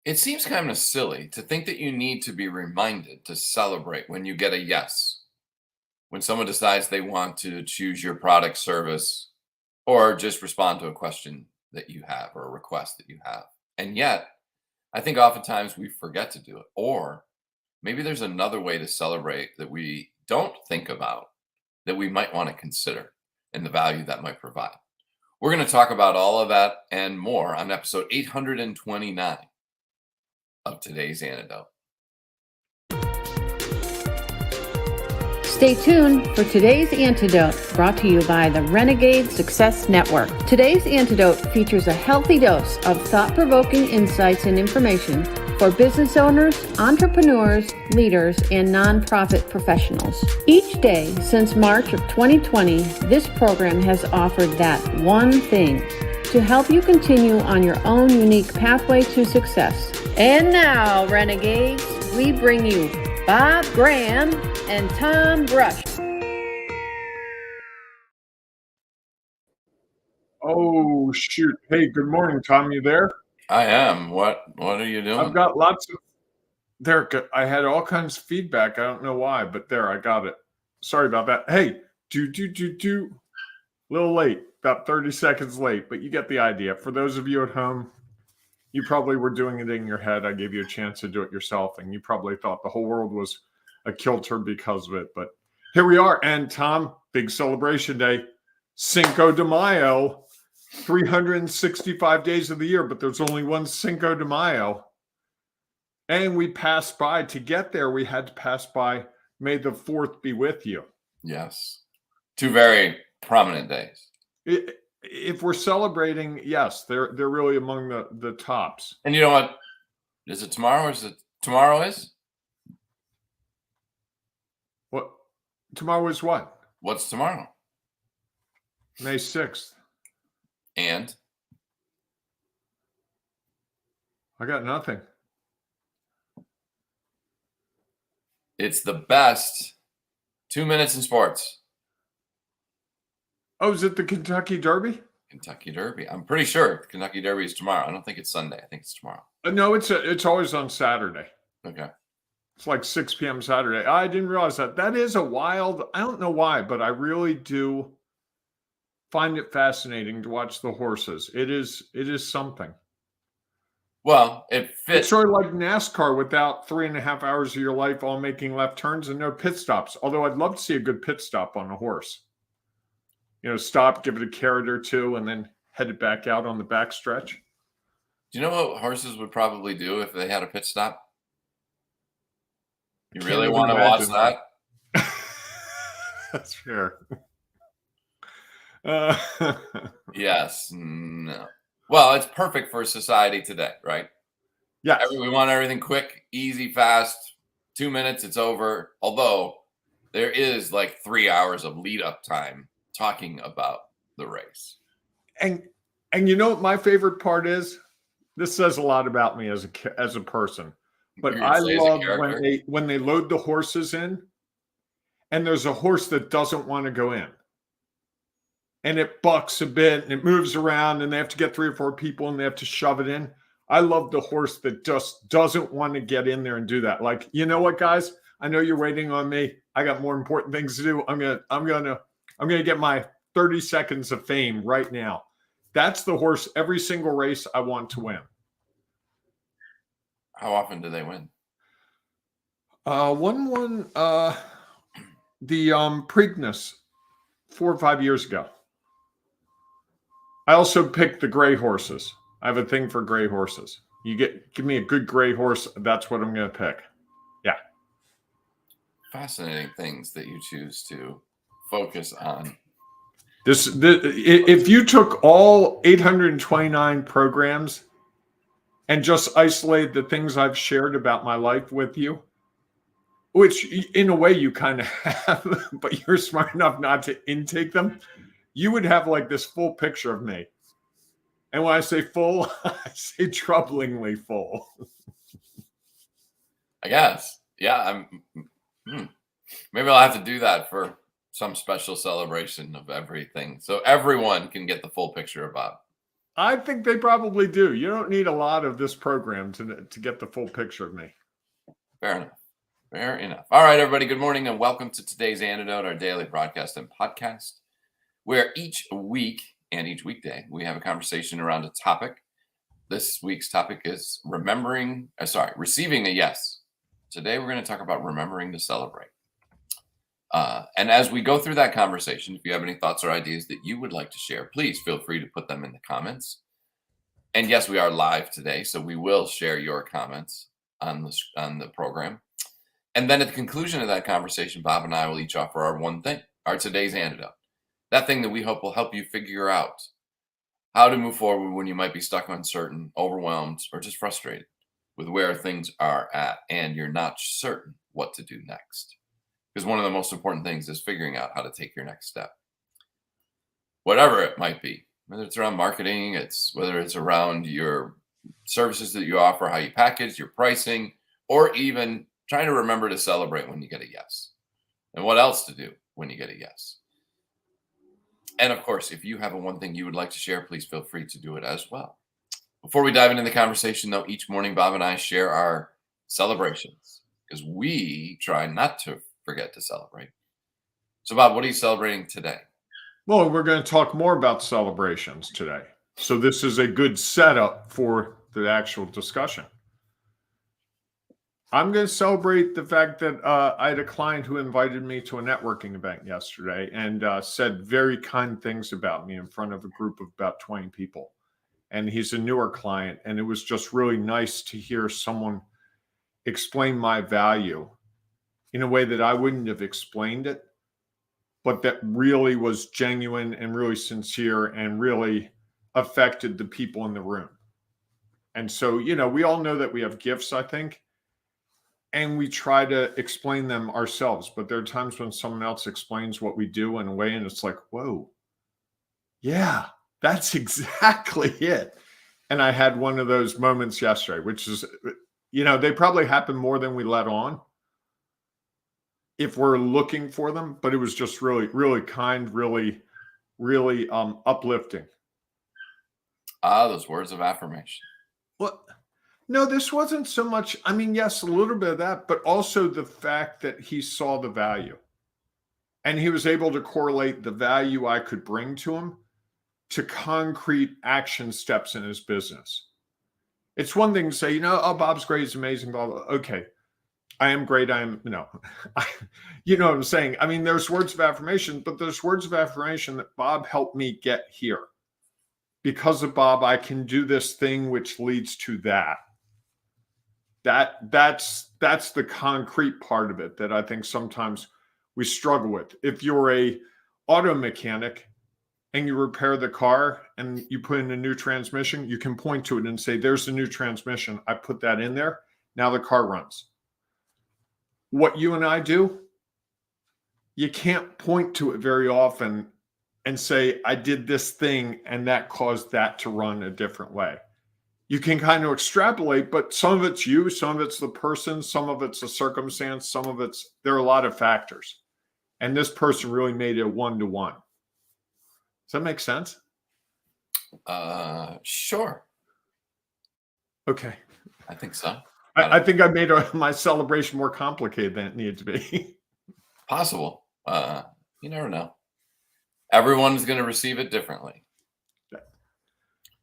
It seems kind of silly to think that you need to be reminded to celebrate when you get a yes, when someone decides they want to choose your product, service, or just respond to a question that you have or a request that you have. And yet, I think oftentimes we forget to do it. Or maybe there's another way to celebrate that we don't think about that we might want to consider and the value that might provide. We're going to talk about all of that and more on episode 829 of today's Antidote. Stay tuned for today's Antidote, brought to you by the Renegade Success Network. Today's Antidote features a healthy dose of thought-provoking insights and information for business owners, entrepreneurs, leaders, and nonprofit professionals. Each day since March of 2020, this program has offered that one thing to help you continue on your own unique pathway to success. And now, Renegades, we bring you Bob Graham and Tom Brush. Oh, shoot. Hey, good morning, Tom. You there? I am. What are you doing? I've got lots of there. I had all kinds of feedback. I don't know why, but there, I got it. Sorry about that. Hey, a little late, about 30 seconds late, but you get the idea. For those of you at home, you probably were doing it in your head. I gave you a chance to do it yourself, and you probably thought the whole world was a kilter because of it. But here we are. And Tom, big celebration day, Cinco de Mayo, 365 days of the year, but there's only one Cinco de Mayo. And we passed by, to get there, we had to pass by May the 4th be with you. Yes. Two very prominent days. If we're celebrating, yes, they're really among the tops. And you know what? Is it tomorrow or is it tomorrow is? What? Tomorrow is what? What's tomorrow? May 6th. And? I got nothing. It's the best 2 minutes in sports. Oh, is it the Kentucky Derby? Kentucky Derby. I'm pretty sure Kentucky Derby is tomorrow. I don't think it's Sunday. I think it's tomorrow. No, it's always on Saturday. Okay. It's like 6 p.m. Saturday. I didn't realize that. That is a wild, I don't know why, but I really do find it fascinating to watch the horses. It is something. Well, it fits. It's sort of like NASCAR without 3.5 hours of your life all making left turns and no pit stops. Although I'd love to see a good pit stop on a horse. You know, stop, give it a carrot or two, and then head it back out on the back stretch. Do you know what horses would probably do if they had a pit stop? You really want to watch that? That's fair. Yes. No. Well, it's perfect for society today, right? Yeah. We want everything quick, easy, fast. 2 minutes, it's over. Although there is like 3 hours of lead up time talking about the race. And you know what my favorite part is? This says a lot about me as a person. But I love when they load the horses in and there's a horse that doesn't want to go in. And it bucks a bit and it moves around and they have to get 3 or 4 people and they have to shove it in. I love the horse that just doesn't want to get in there and do that. Like, you know what, guys? I know you're waiting on me. I got more important things to do. I'm gonna get my 30 seconds of fame right now. That's the horse every single race I want to win. How often do they win? The Preakness 4 or 5 years ago. I also picked the gray horses. I have a thing for gray horses. Give me a good gray horse. That's what I'm going to pick. Yeah. Fascinating things that you choose to focus on. If you took all 829 programs and just isolated the things I've shared about my life with you, which in a way you kind of have, but you're smart enough not to intake them, you would have like this full picture of me. And when I say full, I say troublingly full. I guess. Yeah. Maybe I'll have to do that for some special celebration of everything, so everyone can get the full picture of Bob. I think they probably do. You don't need a lot of this program to get the full picture of me. Fair enough. Fair enough. All right, everybody. Good morning and welcome to today's Antidote, our daily broadcast and podcast, where each week and each weekday we have a conversation around a topic. This week's topic is receiving a yes. Today we're going to talk about remembering to celebrate. And as we go through that conversation, if you have any thoughts or ideas that you would like to share, please feel free to put them in the comments. And yes, we are live today, so we will share your comments on the program. And then at the conclusion of that conversation, Bob and I will each offer our one thing, our today's antidote. That thing that we hope will help you figure out how to move forward when you might be stuck, uncertain, overwhelmed, or just frustrated with where things are at and you're not certain what to do next. Because one of the most important things is figuring out how to take your next step. Whatever it might be, whether it's around marketing, whether it's around your services that you offer, how you package, your pricing, or even trying to remember to celebrate when you get a yes. And what else to do when you get a yes. And of course, if you have a one thing you would like to share, please feel free to do it as well. Before we dive into the conversation, though, each morning Bob and I share our celebrations because we try not to forget to celebrate. So, Bob, what are you celebrating today? Well, we're going to talk more about celebrations today. So this is a good setup for the actual discussion. I'm going to celebrate the fact that I had a client who invited me to a networking event yesterday and said very kind things about me in front of a group of about 20 people. And he's a newer client, and it was just really nice to hear someone explain my value in a way that I wouldn't have explained it, but that really was genuine and really sincere and really affected the people in the room. And so, we all know that we have gifts, I think, and we try to explain them ourselves. But there are times when someone else explains what we do in a way, and it's like, whoa, yeah, that's exactly it. And I had one of those moments yesterday, which is, they probably happen more than we let on if we're looking for them, but it was just really, really kind, really, really uplifting. Those words of affirmation. Well, no, this wasn't so much. I mean, yes, a little bit of that, but also the fact that he saw the value and he was able to correlate the value I could bring to him to concrete action steps in his business. It's one thing to say, oh, Bob's great, he's amazing, blah, blah. Okay. I am great. You know what I'm saying? I mean, there's words of affirmation, but there's words of affirmation that Bob helped me get here. Because of Bob, I can do this thing which leads to that. That's the concrete part of it that I think sometimes we struggle with. If you're a auto mechanic and you repair the car and you put in a new transmission, you can point to it and say, there's a new transmission. I put that in there. Now the car runs. What you and I do, you can't point to it very often and say, I did this thing and that caused that to run a different way. You can kind of extrapolate, but some of it's you, some of it's the person, some of it's a circumstance, there are a lot of factors. And this person really made it one-to-one. Does that make sense? Sure. Okay. I think so. I think I made my celebration more complicated than it needed to be. Possible. You never know. Everyone's going to receive it differently.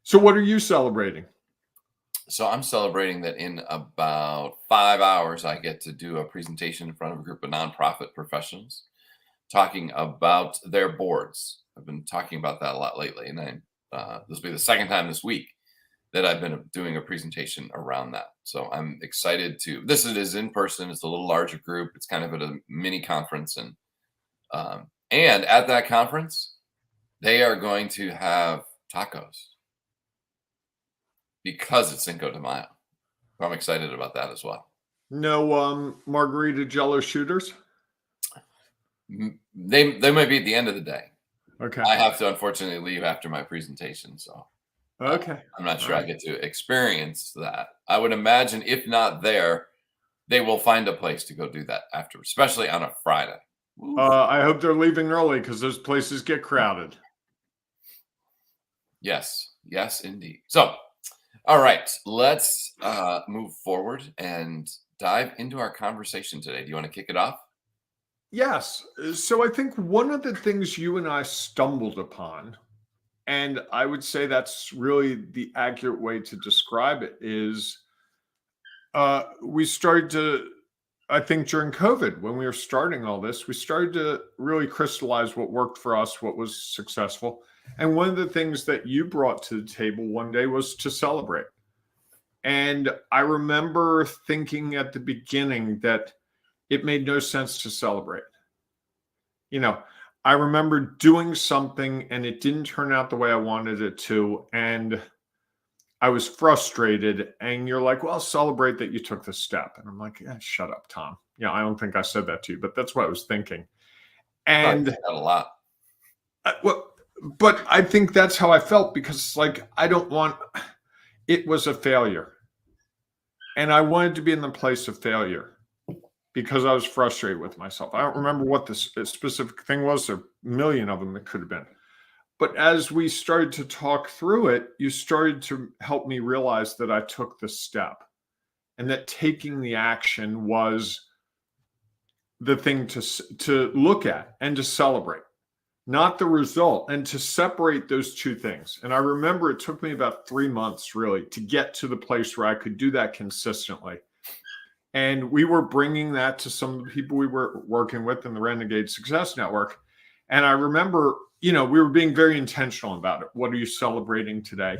So what are you celebrating? So I'm celebrating that in about 5 hours, I get to do a presentation in front of a group of nonprofit professionals talking about their boards. I've been talking about that a lot lately. And this will be the second time this week that I've been doing a presentation around that. So I'm excited this is in person. It's a little larger group. It's kind of at a mini conference. And at that conference, they are going to have tacos because it's Cinco de Mayo. So I'm excited about that as well. No margarita jello shooters? They might be at the end of the day. Okay. I have to unfortunately leave after my presentation. So okay. I'm not sure I get to experience that. I would imagine if not there, they will find a place to go do that after, especially on a Friday. I hope they're leaving early because those places get crowded. Yes. Yes, indeed. So, all right, let's move forward and dive into our conversation today. Do you want to kick it off? Yes. So I think one of the things you and I stumbled upon, and I would say that's really the accurate way to describe it, is we started to, I think during COVID, when we were starting all this, we started to really crystallize what worked for us, what was successful. And one of the things that you brought to the table one day was to celebrate. And I remember thinking at the beginning that it made no sense to celebrate. You know, I remember doing something and it didn't turn out the way I wanted it to. And I was frustrated. And you're like, well, celebrate that you took the step. And I'm like, yeah, shut up, Tom. Yeah, I don't think I said that to you, but that's what I was thinking. I thought you And said that a lot. well, but I think that's how I felt because, like, I don't want it was a failure. And I wanted to be in the place of failure because I was frustrated with myself. I don't remember what this specific thing was. There are a million of them it could have been. But as we started to talk through it, you started to help me realize that I took the step and that taking the action was the thing to look at and to celebrate, not the result, and to separate those two things. And I remember it took me about 3 months really to get to the place where I could do that consistently. And we were bringing that to some of the people we were working with in the Renegade Success Network. And I remember, we were being very intentional about it. What are you celebrating today?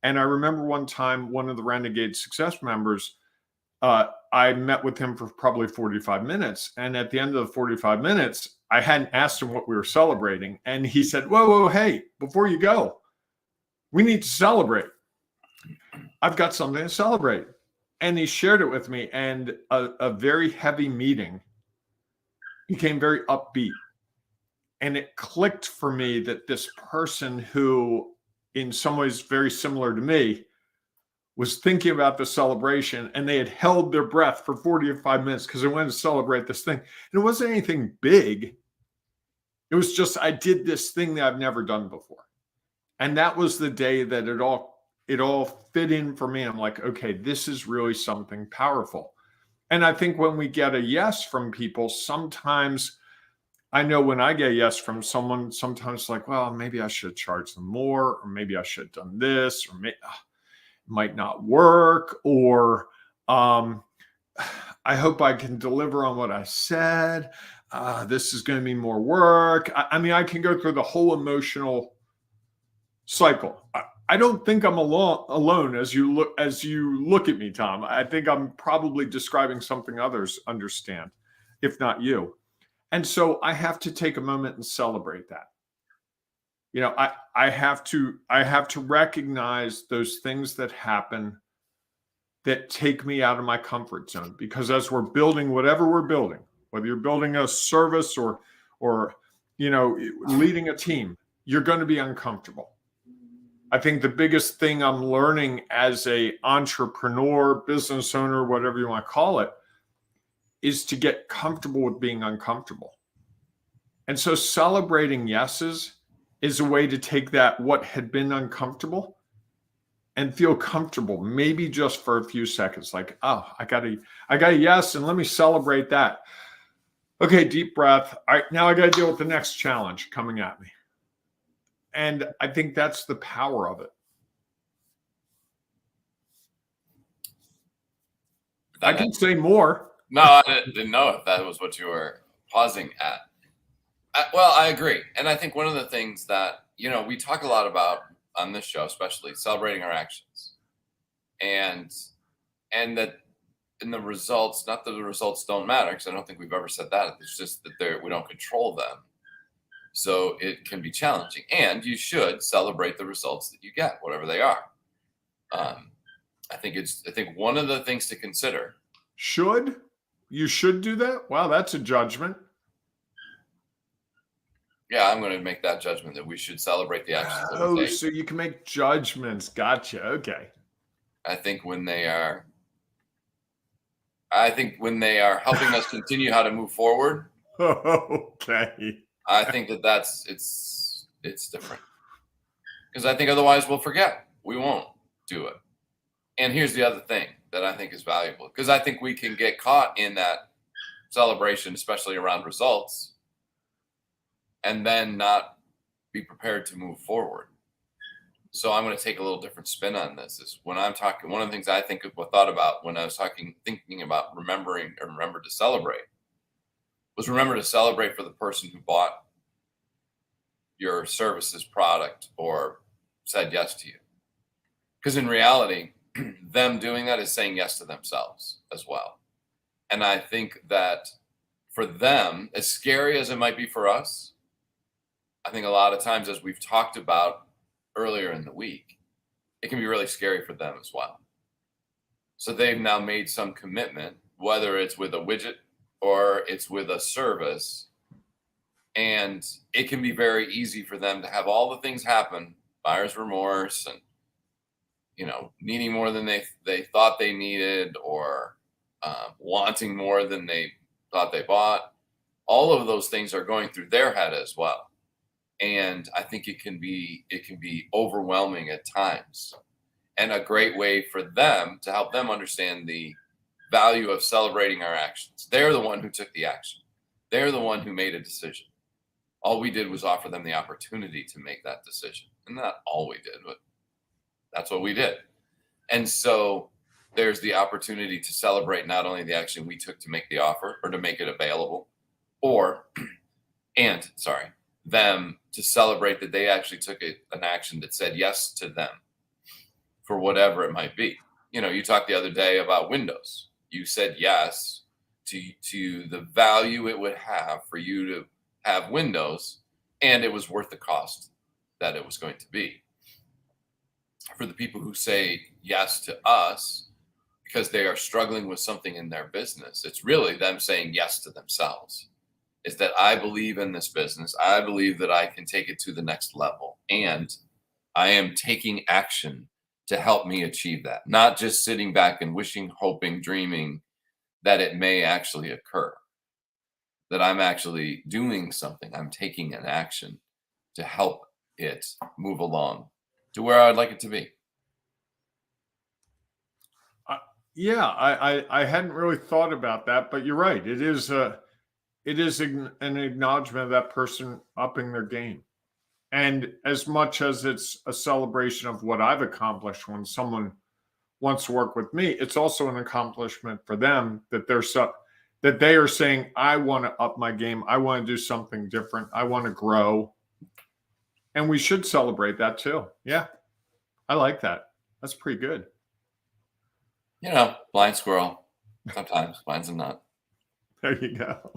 And I remember one time, one of the Renegade Success members, I met with him for probably 45 minutes. And at the end of the 45 minutes, I hadn't asked him what we were celebrating. And he said, whoa, hey, before you go, we need to celebrate. I've got something to celebrate. And he shared it with me, and a very heavy meeting became very upbeat. And it clicked for me that this person who, in some ways, very similar to me, was thinking about the celebration, and they had held their breath for 45 minutes because they wanted to celebrate this thing. And it wasn't anything big. It was just, I did this thing that I've never done before. And that was the day that it all fit in for me. I'm like, okay, this is really something powerful. And I think when we get a yes from people, sometimes I know when I get a yes from someone, sometimes like, well, maybe I should charge them more, or maybe I should have done this, or it might not work, or I hope I can deliver on what I said. This is going to be more work. I mean, I can go through the whole emotional cycle. I don't think I'm alone as you look at me, Tom. I think I'm probably describing something others understand, if not you. And so I have to take a moment and celebrate that. I have to recognize those things that happen that take me out of my comfort zone, because as we're building whatever we're building, whether you're building a service or leading a team, you're going to be uncomfortable. I think the biggest thing I'm learning as a entrepreneur, business owner, whatever you want to call it, is to get comfortable with being uncomfortable. And so celebrating yeses is a way to take that, what had been uncomfortable, and feel comfortable, maybe just for a few seconds. Like, oh, I got a yes, and let me celebrate that. Okay, deep breath. All right, now I got to deal with the next challenge coming at me. And I think that's the power of it. I can say more. No, I didn't know if that was what you were pausing at. Well, I agree. And I think one of the things that, we talk a lot about on this show, especially celebrating our actions, and that in the results, not that the results don't matter, because I don't think we've ever said that. It's just that we don't control them. So it can be challenging, and you should celebrate the results that you get, whatever they are. I think one of the things to consider. You should do that? Wow, that's a judgment. Yeah, I'm going to make that judgment that we should celebrate the actions. Oh, so you can make judgments. Gotcha. Okay. I think when they are helping us continue how to move forward. Okay. I think it's different. because I think otherwise we'll forget. We won't do it. And here's the other thing that I think is valuable, because I think we can get caught in that celebration, especially around results, and then not be prepared to move forward. So I'm going to take a little different spin on this. Is when I'm talking, one of the things I thought about when I was thinking about remember to celebrate, was remember to celebrate for the person who bought your services, product, or said yes to you. Because in reality, them doing that is saying yes to themselves as well. And I think that for them, as scary as it might be for us, I think a lot of times, as we've talked about earlier in the week, it can be really scary for them as well. So they've now made some commitment, whether it's with a widget or it's with a service. And it can be very easy for them to have all the things happen, buyer's remorse, and needing more than they thought they needed, or wanting more than they thought they bought. All of those things are going through their head as well. And I think it can be overwhelming at times. And a great way for them to help them understand the value of celebrating our actions. They're the one who took the action. They're the one who made a decision. All we did was offer them the opportunity to make that decision. And not all we did, but that's what we did. And so there's the opportunity to celebrate not only the action we took to make the offer or to make it available, them to celebrate that they actually took an action that said yes to them for whatever it might be. You talked the other day about Windows. You said yes to the value it would have for you to have Windows, and it was worth the cost that it was going to be. For the people who say yes to us because they are struggling with something in their business, it's really them saying yes to themselves. Is that I believe in this business. I believe that I can take it to the next level. And I am taking action to help me achieve that. Not just sitting back and wishing, hoping, dreaming that it may actually occur. That I'm actually doing something. I'm taking an action to help it move along to where I'd like it to be. I hadn't really thought about that, but you're right. It is an acknowledgement of that person upping their game. And as much as it's a celebration of what I've accomplished when someone wants to work with me, it's also an accomplishment for them that they are saying, I want to up my game. I want to do something different. I want to grow. And we should celebrate that too. Yeah. I like that. That's pretty good. Blind squirrel. Sometimes blinds them not. There you go.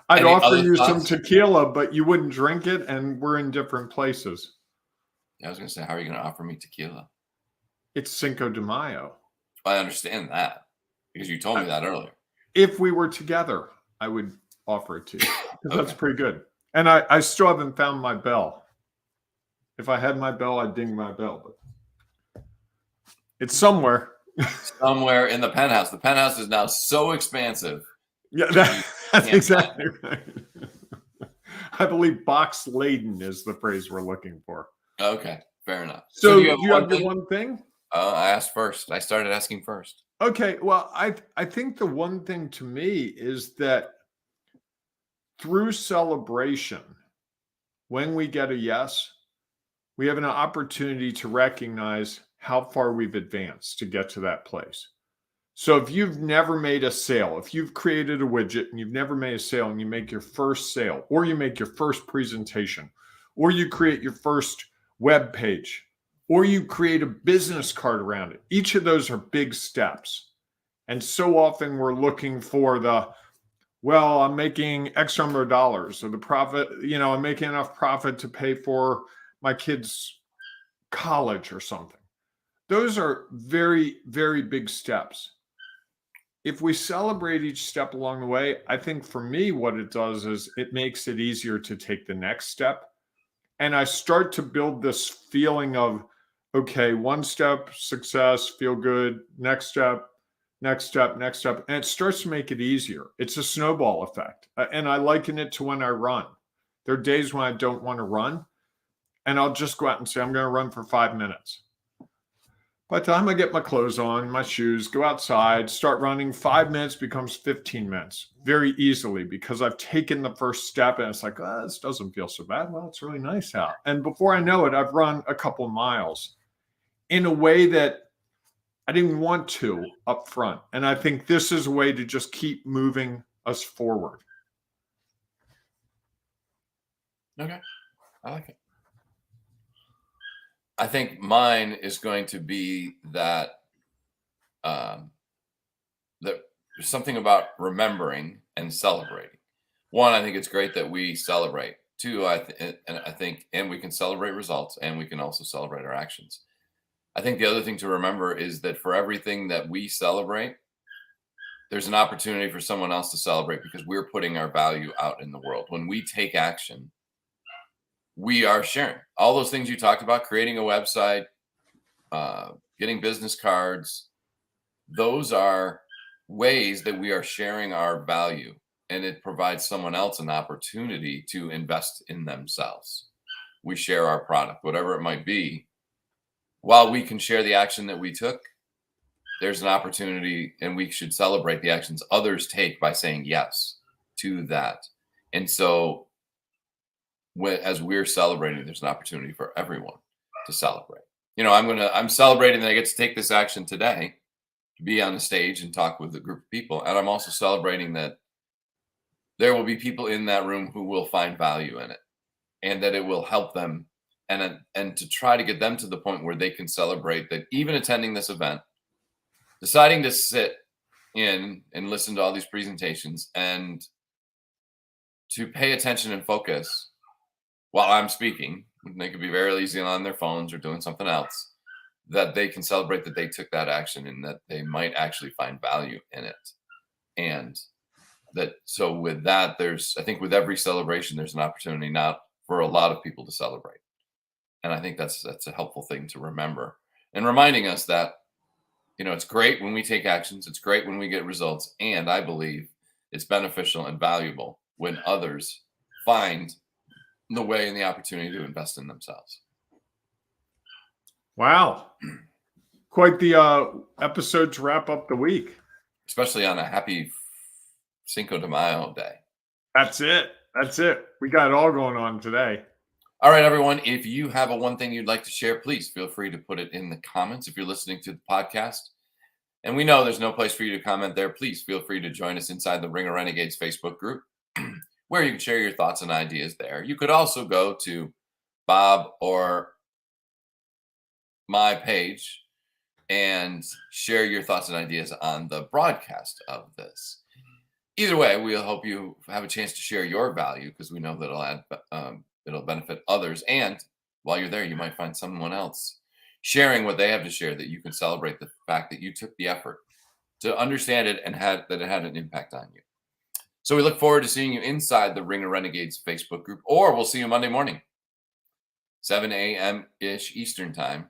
I'd offer you some tequila, but you wouldn't drink it, and we're in different places. Yeah, I was going to say, how are you going to offer me tequila? It's Cinco de Mayo. I understand that because you told me that earlier. If we were together, I would offer it to you because that's pretty good. And I still haven't found my bell. If I had my bell, I'd ding my bell, but it's somewhere. Somewhere in the penthouse. The penthouse is now so expansive. Yeah, that's exactly right. I believe box laden is the phrase we're looking for. Okay, fair enough. So do you have the one thing? I asked first. I started asking first. Okay, well, I think the one thing to me is that through celebration, when we get a yes, we have an opportunity to recognize how far we've advanced to get to that place. So if you've never made a sale, if you've created a widget and you've never made a sale and you make your first sale, or you make your first presentation, or you create your first web page, or you create a business card around it, each of those are big steps. And so often we're looking for I'm making X number of dollars, or the profit, I'm making enough profit to pay for my kids' college or something. Those are very, very big steps. If we celebrate each step along the way, I think for me, what it does is it makes it easier to take the next step. And I start to build this feeling of, okay, one step, success, feel good, next step, next step, next step. And it starts to make it easier. It's a snowball effect. And I liken it to when I run. There are days when I don't want to run. and I'll just go out and say, I'm going to run for 5 minutes. By the time I get my clothes on, my shoes, go outside, start running, 5 minutes becomes 15 minutes very easily because I've taken the first step and it's like, oh, this doesn't feel so bad. Well, it's really nice out. And before I know it, I've run a couple of miles in a way that I didn't want to up front. And I think this is a way to just keep moving us forward. Okay. I like it. I think mine is going to be that there's something about remembering and celebrating. One, I think it's great that we celebrate. Two, I think we can celebrate results, and we can also celebrate our actions. I think the other thing to remember is that for everything that we celebrate, there's an opportunity for someone else to celebrate because we're putting our value out in the world. When we take action, we are sharing all those things you talked about, creating a website, getting business cards. Those are ways that we are sharing our value, and it provides someone else an opportunity to invest in themselves. We share our product, whatever it might be. While we can share the action that we took, there's an opportunity, and we should celebrate the actions others take by saying yes to that. And so as we're celebrating, there's an opportunity for everyone to celebrate. I'm celebrating that I get to take this action today to be on the stage and talk with a group of people. And I'm also celebrating that there will be people in that room who will find value in it, and that it will help them, and to try to get them to the point where they can celebrate that even attending this event, deciding to sit in and listen to all these presentations and to pay attention and focus while I'm speaking. They could be very easy on their phones or doing something else, that they can celebrate that they took that action and that they might actually find value in it. And so with that, I think with every celebration, there's an opportunity now for a lot of people to celebrate. And I think that's a helpful thing to remember, and reminding us that, it's great when we take actions. It's great when we get results. And I believe it's beneficial and valuable when others find the way and the opportunity to invest in themselves. Wow. Quite the episode to wrap up the week. Especially on a happy Cinco de Mayo day. That's it. We got it all going on today. All right, everyone. If you have one thing you'd like to share, please feel free to put it in the comments if you're listening to the podcast. And we know there's no place for you to comment there. Please feel free to join us inside the Ring of Renegades Facebook group, where you can share your thoughts and ideas there. You could also go to Bob or my page and share your thoughts and ideas on the broadcast of this. Either way, we'll hope you have a chance to share your value, because we know that it'll benefit others. And while you're there, you might find someone else sharing what they have to share, that you can celebrate the fact that you took the effort to understand it and that it had an impact on you. So we look forward to seeing you inside the Ring of Renegades Facebook group, or we'll see you Monday morning, 7 a.m.-ish Eastern time,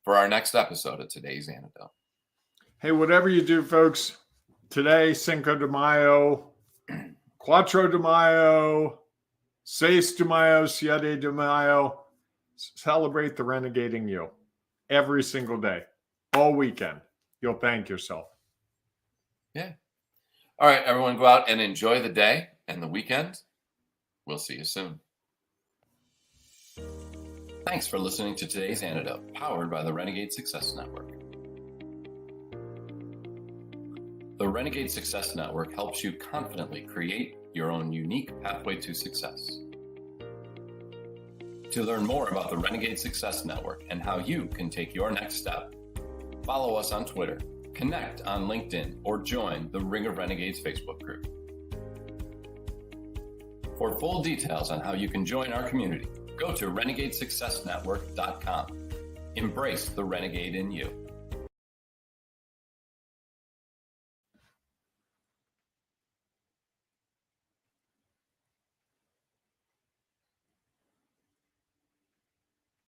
for our next episode of Today's Antidote. Hey, whatever you do, folks, today, Cinco de Mayo, Cuatro de Mayo, Seis de Mayo, Siete de Mayo, celebrate the renegading you every single day, all weekend. You'll thank yourself. Yeah. All right, everyone, go out and enjoy the day and the weekend. We'll see you soon. Thanks for listening to Today's Antidote, powered by the Renegade Success Network. The Renegade Success Network helps you confidently create your own unique pathway to success. To learn more about the Renegade Success Network and how you can take your next step, follow us on Twitter, connect on LinkedIn, or join the Ring of Renegades Facebook group. For full details on how you can join our community, go to renegadesuccessnetwork.com. Embrace the renegade in you.